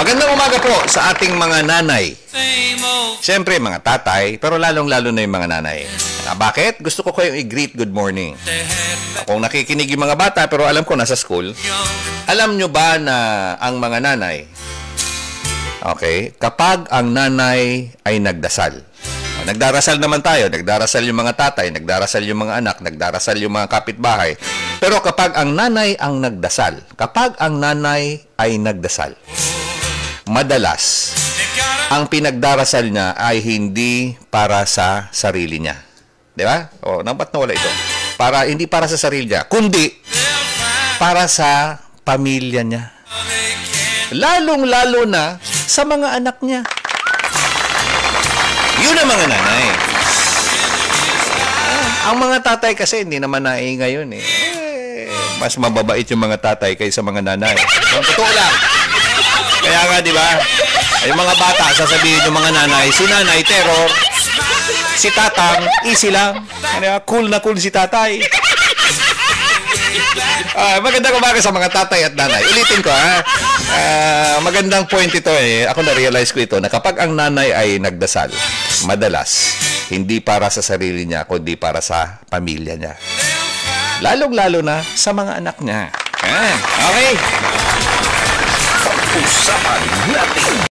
Magandang umaga po sa ating mga nanay. Siyempre, mga tatay, pero lalong-lalo na yung mga nanay. Bakit? Gusto ko kayong i-greet good morning. Kung nakikinig yung mga bata, pero alam ko nasa school, alam nyo ba na ang mga nanay, okay, kapag ang nanay ay nagdasal, nagdarasal naman tayo, nagdarasal yung mga tatay, nagdarasal yung mga anak, nagdarasal yung mga kapitbahay. Pero kapag ang nanay ang nagdasal, madalas, ang pinagdarasal niya ay hindi para sa sarili niya. Di ba? O, ba't nawala ito? Hindi para sa sarili niya, kundi para sa pamilya niya. Lalong-lalo na sa mga anak niya. Yun ang mga nanay. Ang mga tatay kasi hindi naman naingay yun eh. Mas mababait yung mga tatay kaysa mga nanay. Totoo lang. Kaya nga, di ba? Yung mga bata, sasabihin yung mga nanay, si nanay, terror. Si tatang, easy lang. Cool na cool si tatay. Magandang umaga sa mga tatay at nanay. Ulitin ko, ha? Magandang point ito eh. Ako na-realize ko ito na kapag ang nanay ay nagdasal, madalas, hindi para sa sarili niya, kundi para sa pamilya niya. Lalong-lalo na sa mga anak niya. Okay. Usapan natin.